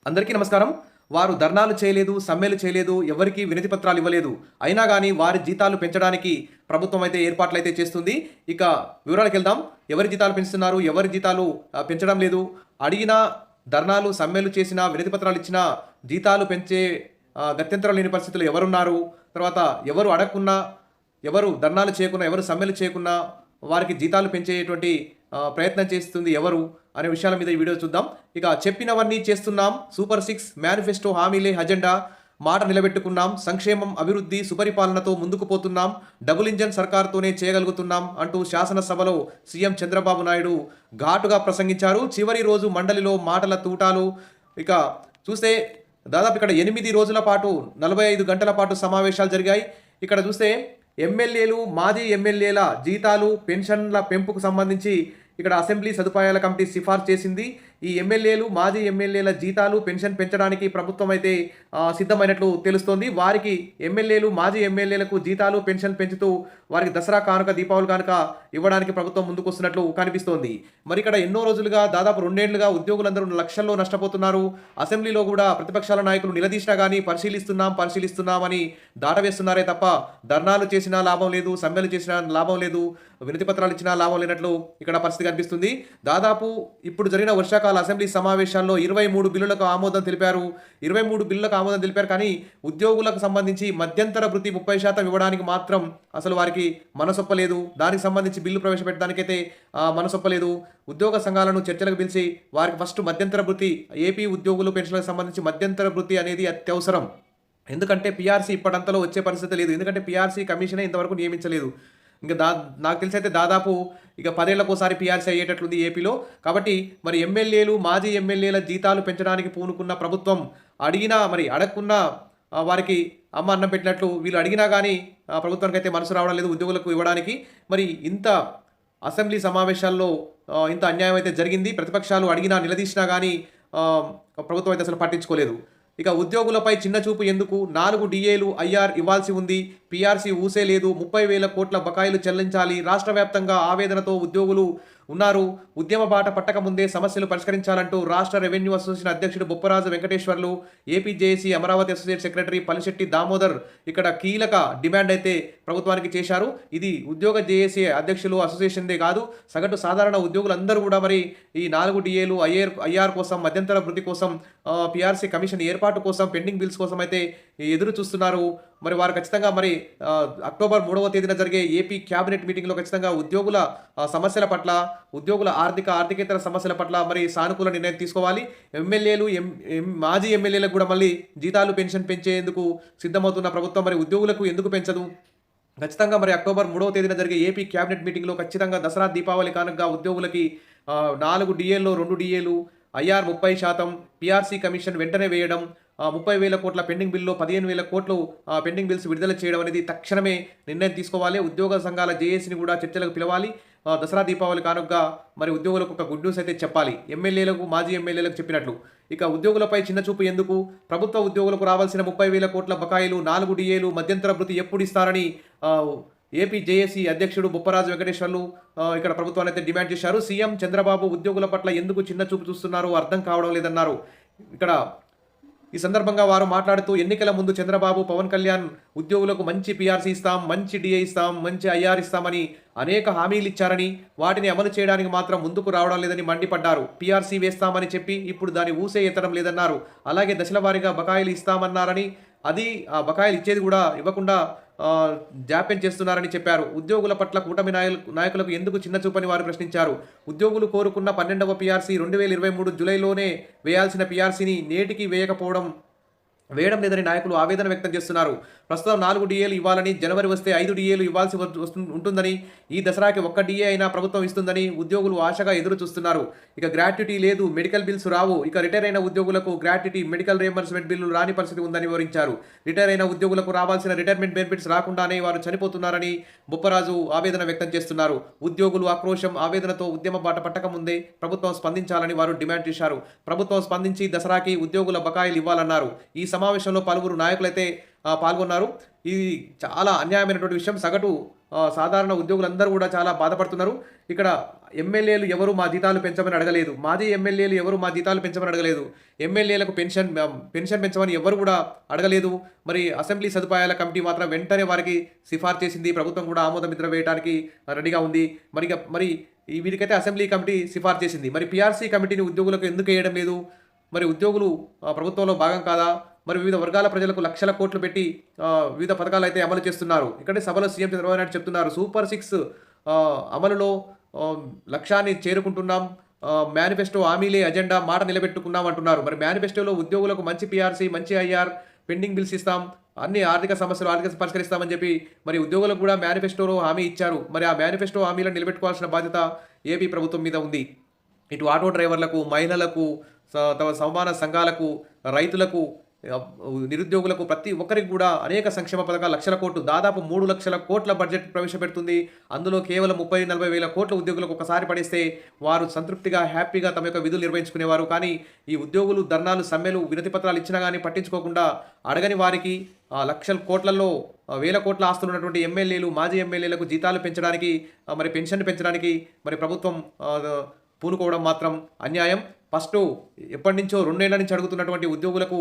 అందరికీ నమస్కారం. వారు ధర్నాలు చేయలేదు, సమ్మెలు చేయలేదు, ఎవరికీ వినతి పత్రాలు ఇవ్వలేదు. అయినా గాని వారి జీతాలు పెంచడానికి ప్రభుత్వం అయితే ఏర్పాట్లయితే చేస్తుంది. ఇక వివరాలకెళ్దాం. ఎవరి జీతాలు పెంచుతున్నారు? ఎవరి జీతాలు పెంచడం లేదు? అడిగినా ధర్నాలు, సమ్మెలు చేసినా, వినతి పత్రాలు ఇచ్చినా జీతాలు పెంచే గత్యంతరం లేని పరిస్థితుల్లో ఎవరున్నారు? తర్వాత ఎవరు అడగకున్నా, ఎవరు ధర్నాలు చేయకున్నా, ఎవరు సమ్మెలు చేయకున్నా వారికి జీతాలు పెంచేటువంటి ప్రయత్నం చేస్తుంది ఎవరు అనే విషయాల మీద ఈ వీడియో చూద్దాం. ఇక చెప్పినవన్నీ చేస్తున్నాం, సూపర్ 6 మేనిఫెస్టో హామీలే అజెండా, మాట నిలబెట్టుకున్నాం, సంక్షేమం అభివృద్ధి సుపరిపాలనతో ముందుకు పోతున్నాం, డబుల్ ఇంజన్ సర్కార్తోనే చేయగలుగుతున్నాం అంటూ శాసనసభలో సీఎం చంద్రబాబు నాయుడు ఘాటుగా ప్రసంగించారు. చివరి రోజు మండలిలో మాటల తూటాలు. ఇక చూస్తే దాదాపు ఇక్కడ 8 రోజుల పాటు 45 గంటల పాటు సమావేశాలు జరిగాయి. ఇక్కడ చూస్తే ఎమ్మెల్యేలు, మాజీ ఎమ్మెల్యేల జీతాలు, పెన్షన్ల పెంపుకు సంబంధించి ఇక్కడ అసెంబ్లీ సదుపాయాల కమిటీ సిఫార్సు చేసింది. ఈ ఎమ్మెల్యేలు, మాజీ ఎమ్మెల్యేల జీతాలు, పెన్షన్ పెంచడానికి ప్రభుత్వం అయితే సిద్ధమైనట్లు తెలుస్తోంది. వారికి ఎమ్మెల్యేలు, మాజీ ఎమ్మెల్యేలకు జీతాలు, పెన్షన్ పెంచుతూ వారికి దసరా కానుక, దీపావళి కానుక ఇవ్వడానికి ప్రభుత్వం ముందుకు వస్తున్నట్లు కనిపిస్తోంది. మరి ఇక్కడ ఎన్నో రోజులుగా, దాదాపు 2 ఏళ్లుగా ఉద్యోగులందరూ లక్షల్లో నష్టపోతున్నారు. అసెంబ్లీలో కూడా ప్రతిపక్షాల నాయకులు నిలదీసినా కానీ పరిశీలిస్తున్నామని దాటవేస్తున్నారే తప్ప ధర్నాలు చేసినా లాభం లేదు, సమ్మెలు చేసినా లాభం లేదు, వినతి పత్రాలు ఇచ్చినా లాభం లేనట్లు ఇక్కడ పరిస్థితి కనిపిస్తుంది. దాదాపు ఇప్పుడు జరిగిన వర్షాకాల అసెంబ్లీ సమావేశాల్లో 23 బిల్లులకు ఆమోదం తెలిపారు. 23 బిల్లులకు ఆమోదం తెలిపారు. కానీ ఉద్యోగులకు సంబంధించి మధ్యంతర భృతి 30% ఇవ్వడానికి మాత్రం అసలు వారికి మనసొప్పలేదు. దానికి సంబంధించి బిల్లు ప్రవేశపెట్టడానికైతే మనసొప్పలేదు. ఉద్యోగ సంఘాలను చర్చలకు పిలిచి వారికి ఫస్ట్ మధ్యంతర భృతి, ఏపీ ఉద్యోగులు పెన్షన్లకు సంబంధించి మధ్యంతర భృతి అనేది అత్యవసరం. ఎందుకంటే పీఆర్సీ ఇప్పటింతలో వచ్చే పరిస్థితి లేదు. ఎందుకంటే పీఆర్సీ కమిషనే ఇంతవరకు నియమించలేదు. ఇంకా నాకు తెలిసి అయితే దాదాపు ఇక 10 ఏళ్లకోసారి పీఆర్సీ అయ్యేటట్లుంది ఏపీలో. కాబట్టి మరి ఎమ్మెల్యేలు, మాజీ ఎమ్మెల్యేల జీతాలు పెంచడానికి పూనుకున్న ప్రభుత్వం అడిగినా, మరి అడగకున్నా వారికి అమ్మ అన్నం పెట్టినట్లు వీళ్ళు అడిగినా కానీ ప్రభుత్వానికి అయితే మనసు రావడం లేదు ఉద్యోగులకు ఇవ్వడానికి. మరి ఇంత అసెంబ్లీ సమావేశాల్లో ఇంత అన్యాయం అయితే జరిగింది. ప్రతిపక్షాలు అడిగినా, నిలదీసినా కానీ ప్రభుత్వం అయితే అసలు పట్టించుకోలేదు. ఇక ఉద్యోగులపై చిన్న చూపు ఎందుకు? 4 డిఏలు ఐఆర్ ఇవ్వాల్సి ఉంది, పీఆర్సీ ఊసే లేదు, 30,000 కోట్ల బకాయిలు చెల్లించాలి. రాష్ట్ర వ్యాప్తంగా ఆవేదనతో ఉద్యోగులు ఉన్నారు. ఉద్యమ బాట పట్టక ముందే సమస్యలు పరిష్కరించాలంటూ రాష్ట్ర రెవెన్యూ అసోసియేషన్ అధ్యక్షుడు Bopparaju Venkateswarlu, AP JAC Amaravati associate secretary Palisetti Damodar ఇక్కడ కీలక డిమాండ్ అయితే ప్రభుత్వానికి చేశారు. ఇది ఉద్యోగ జేఏసీ అధ్యక్షులు, అసోసియేషన్దే కాదు, సగటు సాధారణ ఉద్యోగులందరూ కూడా మరి ఈ 4 డిఏలు, ఐఆర్ కోసం, మధ్యంతర భృతి కోసం, పీఆర్సీ కమిషన్ ఏర్పాటు కోసం, పెండింగ్ బిల్స్ కోసం అయితే ఎదురు చూస్తున్నారు. మరి వారు ఖచ్చితంగా మరి అక్టోబర్ 3వ తేదీన జరిగే ఏపీ క్యాబినెట్ మీటింగ్లో ఖచ్చితంగా ఉద్యోగుల సమస్యల పట్ల, ఉద్యోగుల ఆర్థికేతర సమస్యల పట్ల మరి సానుకూల నిర్ణయం తీసుకోవాలి. ఎమ్మెల్యేలు, మాజీ ఎమ్మెల్యేలకు కూడా మళ్ళీ జీతాలు, పెన్షన్ పెంచేందుకు సిద్ధమవుతున్న ప్రభుత్వం మరి ఉద్యోగులకు ఎందుకు పెంచదు? ఖచ్చితంగా మరి అక్టోబర్ 3వ తేదీన జరిగే ఏపీ క్యాబినెట్ మీటింగ్లో ఖచ్చితంగా దసరా, దీపావళి కానుకగా ఉద్యోగులకి 4 డిఏల్లో 2 డిఏలు, ఐఆర్ 30%, పీఆర్సీ కమిషన్ వెంటనే వేయడం, 30,000 కోట్ల పెండింగ్ బిల్లు, 15,000 కోట్లు పెండింగ్ బిల్స్ విడుదల చేయడం అనేది తక్షణమే నిర్ణయం తీసుకోవాలి. ఉద్యోగ సంఘాల జేఏసీని కూడా చర్చలకు పిలవాలి. దసరా, దీపావళి కానుకగా మరి ఉద్యోగులకు ఒక గుడ్ న్యూస్ అయితే చెప్పాలి, ఎమ్మెల్యేలకు, మాజీ ఎమ్మెల్యేలకు చెప్పినట్లు. ఇక ఉద్యోగులపై చిన్న చూపు ఎందుకు? ప్రభుత్వ ఉద్యోగులకు రావాల్సిన 30,000 కోట్ల బకాయిలు, 4 డిఏలు, మధ్యంతర భృతి ఎప్పుడు ఇస్తారని ఏపీ జేఏసీ అధ్యక్షుడు బొప్పరాజు వెంకటేశ్వర్లు ఇక్కడ ప్రభుత్వాన్ని అయితే డిమాండ్ చేశారు. సీఎం చంద్రబాబు ఉద్యోగుల పట్ల ఎందుకు చిన్న చూపు చూస్తున్నారో అర్థం కావడం లేదన్నారు. ఇక్కడ ఈ సందర్భంగా వారు మాట్లాడుతూ, ఎన్నికల ముందు చంద్రబాబు, పవన్ కళ్యాణ్ ఉద్యోగులకు మంచి పీఆర్సీ ఇస్తాం, మంచి డిఏ ఇస్తాం, మంచి ఐఆర్ ఇస్తామని అనేక హామీలు ఇచ్చారని, వాటిని అమలు చేయడానికి మాత్రం ముందుకు రావడం లేదని మండిపడ్డారు. పీఆర్సీ వేస్తామని చెప్పి ఇప్పుడు దాని ఊసే ఎత్తడం లేదన్నారు. అలాగే దశల వారీగా బకాయిలు ఇస్తామన్నారని, అది ఆ బకాయిలు ఇచ్చేది కూడా ఇవ్వకుండా జాప్యం చేస్తున్నారని చెప్పారు. ఉద్యోగుల పట్ల కూటమి నాయకులకు ఎందుకు చిన్న చూపని వారు ప్రశ్నించారు. ఉద్యోగులు కోరుకున్న 12వ పీఆర్సీ 2023 జూలైలోనే వేయాల్సిన పీఆర్సీని నేటికి వేయడం లేదని నాయకులు ఆవేదన వ్యక్తం చేస్తున్నారు. ప్రస్తుతం 4 డిఏలు ఇవ్వాలని, జనవరి వస్తే 5 డిఏలు ఇవ్వాల్సి ఉంటుందని, ఈ దసరాకి 1 డిఏ అయినా ప్రభుత్వం ఇస్తుందని ఉద్యోగులు ఆశగా ఎదురు చూస్తున్నారు. ఇక గ్రాట్యుటీ లేదు, మెడికల్ బిల్స్ రావు. ఇక రిటైర్ అయిన ఉద్యోగులకు గ్రాట్యుటీ, మెడికల్ రియంబర్స్మెంట్ బిల్లులు రాని పరిస్థితి ఉందని వివరించారు. రిటైర్ అయిన ఉద్యోగులకు రావాల్సిన రిటైర్మెంట్ బెనిఫిట్స్ రాకుండానే వారు చనిపోతున్నారని బొప్పరాజు ఆవేదన వ్యక్తం చేస్తున్నారు. ఉద్యోగులు ఆక్రోశం, ఆవేదనతో ఉద్యమ బాట పట్టక ముందే ప్రభుత్వం స్పందించాలని వారు డిమాండ్ చేశారు. ప్రభుత్వం స్పందించి దసరాకి ఉద్యోగుల బకాయిలు ఇవ్వాలన్నారు. ఈ సమావేశంలో పలువురు నాయకులైతే పాల్గొన్నారు. ఇది చాలా అన్యాయమైనటువంటి విషయం. సగటు సాధారణ ఉద్యోగులందరూ కూడా చాలా బాధపడుతున్నారు. ఇక్కడ ఎమ్మెల్యేలు ఎవరు మా జీతాలు పెంచమని అడగలేదు. మాజీ ఎమ్మెల్యేలు ఎవరు మా జీతాలు పెంచమని అడగలేదు. ఎమ్మెల్యేలకు పెన్షన్ పెంచమని ఎవరు కూడా అడగలేదు. మరి అసెంబ్లీ సదుపాయాల కమిటీ మాత్రం వెంటనే వారికి సిఫార్సు చేసింది. ప్రభుత్వం కూడా ఆమోద ముద్ర వేయడానికి రెడీగా ఉంది. మరి వీరికైతే అసెంబ్లీ కమిటీ సిఫార్సు చేసింది. మరి పీఆర్సీ కమిటీని ఉద్యోగులకు ఎందుకు వేయడం లేదు? మరి ఉద్యోగులు ప్రభుత్వంలో భాగం కాదా? మరి వివిధ వర్గాల ప్రజలకు లక్షల కోట్లు పెట్టి వివిధ పథకాలు అయితే అమలు చేస్తున్నారు. ఇక్కడ సభలో సీఎం చంద్రబాబు నాయుడు చెప్తున్నారు, సూపర్ 6 అమలులో లక్ష్యాన్ని చేరుకుంటున్నాం. మేనిఫెస్టో హామీలే అజెండా, మాట నిలబెట్టుకున్నాం అంటున్నారు. మరి మేనిఫెస్టోలో ఉద్యోగులకు మంచి పీఆర్సీ, మంచి ఐఆర్, పెండింగ్ బిల్స్ ఇస్తాం, అన్ని ఆర్థిక పరిష్కరిస్తామని చెప్పి మరి ఉద్యోగులకు కూడా మేనిఫెస్టోలో హామీ ఇచ్చారు. మరి ఆ మేనిఫెస్టో హామీలను నిలబెట్టుకోవాల్సిన బాధ్యత ఏపీ ప్రభుత్వం మీద ఉంది. ఇటు ఆటో డ్రైవర్లకు, మహిళలకు, సమాన సంఘాలకు, రైతులకు, నిరుద్యోగులకు, ప్రతి ఒక్కరికి కూడా అనేక సంక్షేమ పథకాలు, లక్షల కోట్లు, దాదాపు 3 లక్షల కోట్ల బడ్జెట్ ప్రవేశపెడుతుంది. అందులో కేవలం 30-40 వేల కోట్ల ఉద్యోగులకు ఒకసారి పడిస్తే వారు సంతృప్తిగా, హ్యాపీగా తమ యొక్క విధులు నిర్వహించుకునేవారు. కానీ ఈ ఉద్యోగులు ధర్నాలు, సమ్మెలు, వినతి పత్రాలు ఇచ్చినా కానీ పట్టించుకోకుండా అడగని వారికి లక్షల కోట్లలో, వేల కోట్ల ఆస్తులు ఉన్నటువంటి ఎమ్మెల్యేలు, మాజీ ఎమ్మెల్యేలకు జీతాలు పెంచడానికి, మరి పెన్షన్ పెంచడానికి మరి ప్రభుత్వం పూనుకోవడం మాత్రం అన్యాయం. ఫస్ట్ ఎప్పటి నుంచో 2 ఏళ్ల నుంచి అడుగుతున్నటువంటి ఉద్యోగులకు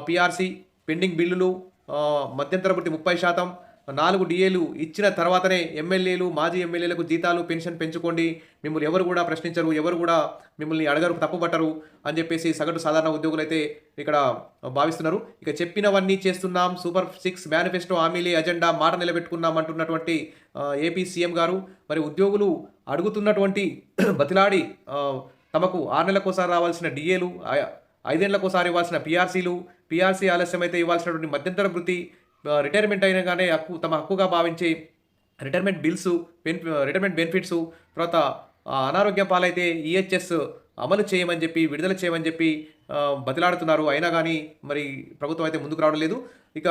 పీఆర్సీ, పెండింగ్ బిల్లులు, మధ్యంతర వృత్తి 30%, 4 డిఏలు ఇచ్చిన తర్వాతనే ఎమ్మెల్యేలు, మాజీ ఎమ్మెల్యేలకు జీతాలు, పెన్షన్ పెంచుకోండి, మిమ్మల్ని ఎవరు కూడా ప్రశ్నించరు, ఎవరు కూడా మిమ్మల్ని అడగరు, తప్పుపట్టరు అని చెప్పేసి సగటు సాధారణ ఉద్యోగులు అయితే ఇక్కడ భావిస్తున్నారు. ఇక చెప్పినవన్నీ చేస్తున్నాం, సూపర్ 6 మేనిఫెస్టో హామీలే అజెండా, మాట నిలబెట్టుకున్నాం అంటున్నటువంటి ఏపీ సీఎం గారు మరి ఉద్యోగులు అడుగుతున్నటువంటి బతిలాడి తమకు 6 నెలలకోసారి రావాల్సిన డిఏలు, 5 ఏళ్లకోసారి ఇవ్వాల్సిన పీఆర్సీ ఆలస్యమైతే ఇవ్వాల్సినటువంటి మధ్యంతర వృత్తి, రిటైర్మెంట్ అయినగానే తమ హక్కుగా భావించే రిటైర్మెంట్ బిల్స్, రిటైర్మెంట్ బెనిఫిట్స్, తర్వాత అనారోగ్యం పాలైతే ఈహెచ్ఎస్ అమలు చేయమని చెప్పి, విడుదల చేయమని చెప్పి బతిలాడుతున్నారు. అయినా కానీ మరి ప్రభుత్వం అయితే ముందుకు రావడం లేదు. ఇక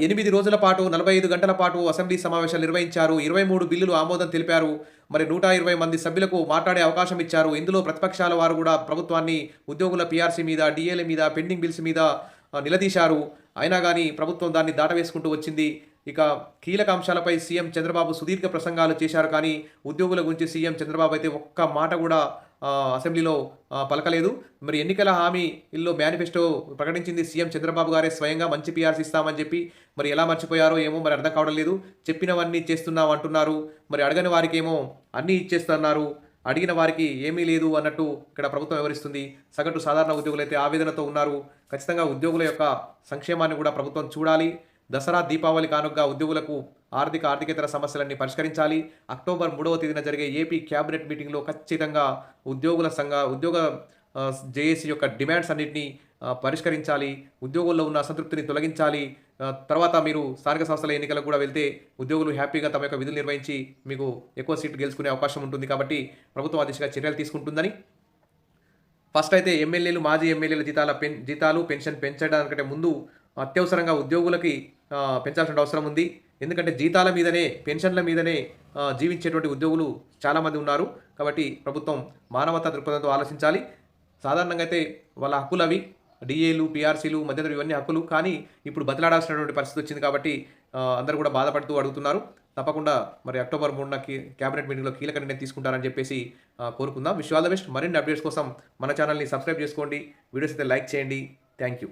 8 రోజుల పాటు, 45 గంటల పాటు అసెంబ్లీ సమావేశాలు నిర్వహించారు. 23 బిల్లులు ఆమోదం తెలిపారు. మరి 120 మంది సభ్యులకు మాట్లాడే అవకాశం ఇచ్చారు. ఇందులో ప్రతిపక్షాల వారు కూడా ప్రభుత్వాన్ని ఉద్యోగుల పీఆర్సీ మీద, డిఏల మీద, పెండింగ్ బిల్స్ మీద నిలదీశారు. అయినా కానీ ప్రభుత్వం దాన్ని దాటవేసుకుంటూ వచ్చింది. ఇక కీలక అంశాలపై సీఎం చంద్రబాబు సుదీర్ఘ ప్రసంగాలు చేశారు. కానీ ఉద్యోగుల గురించి సీఎం చంద్రబాబు అయితే ఒక్క మాట కూడా అసెంబ్లీలో పలకలేదు. మరి ఎన్నికల హామీల్లో మేనిఫెస్టో ప్రకటించింది సీఎం చంద్రబాబు గారే స్వయంగా, మంచి పీఆర్సీ ఇస్తామని చెప్పి. మరి ఎలా మర్చిపోయారో ఏమో మరి అర్థం కావడం లేదు. చెప్పినవన్నీ చేస్తున్నాం అంటున్నారు, మరి అడగని వారికి ఏమో అన్నీ ఇచ్చేస్తున్నారు, అడిగిన వారికి ఏమీ లేదు అన్నట్టు ఇక్కడ ప్రభుత్వం వివరిస్తుంది. సగటు సాధారణ ఉద్యోగులు అయితే ఆవేదనతో ఉన్నారు. ఖచ్చితంగా ఉద్యోగుల యొక్క సంక్షేమాన్ని కూడా ప్రభుత్వం చూడాలి. దసరా, దీపావళి కానుకగా ఉద్యోగులకు ఆర్థికేతర సమస్యలన్నీ పరిష్కరించాలి. అక్టోబర్ 3వ తేదీన జరిగే ఏపీ క్యాబినెట్ మీటింగ్లో ఖచ్చితంగా ఉద్యోగ జేఏసీ యొక్క డిమాండ్స్ అన్నింటినీ పరిష్కరించాలి. ఉద్యోగుల్లో ఉన్న అసంతృప్తిని తొలగించాలి. తర్వాత మీరు స్థానిక సంస్థల ఎన్నికలకు కూడా వెళ్తే ఉద్యోగులు హ్యాపీగా తమ యొక్క విధులు నిర్వహించి మీకు ఎక్కువ సీట్లు గెలుచుకునే అవకాశం ఉంటుంది. కాబట్టి ప్రభుత్వం ఆ దిశగా చర్యలు తీసుకుంటుందని. ఫస్ట్ అయితే ఎమ్మెల్యేలు, మాజీ ఎమ్మెల్యేల జీతాలు, పెన్షన్ పెంచడానికంటే ముందు అత్యవసరంగా ఉద్యోగులకి పెంచాల్సిన అవసరం ఉంది. ఎందుకంటే జీతాల మీదనే, పెన్షన్ల మీదనే జీవించేటువంటి ఉద్యోగులు చాలామంది ఉన్నారు. కాబట్టి ప్రభుత్వం మానవతా దృక్పథంతో ఆలోచించాలి. సాధారణంగా అయితే వాళ్ళ హక్కులు అవి, డిఏలు, పీఆర్సీలు, మధ్యంతర ఇవన్నీ హక్కులు. కానీ ఇప్పుడు బదిలాడాల్సినటువంటి పరిస్థితి వచ్చింది. కాబట్టి అందరూ కూడా బాధపడుతూ అడుగుతున్నారు. తప్పకుండా మరి అక్టోబర్ 3న క్యాబినెట్ మీటింగ్లో కీలక నిర్ణయం తీసుకుంటారని చెప్పేసి కోరుకుందాం. Wish all the best. మరిన్ని అప్డేట్స్ కోసం మన ఛానల్ని సబ్స్క్రైబ్ చేసుకోండి. వీడియోస్ అయితే లైక్ చేయండి. Thank you.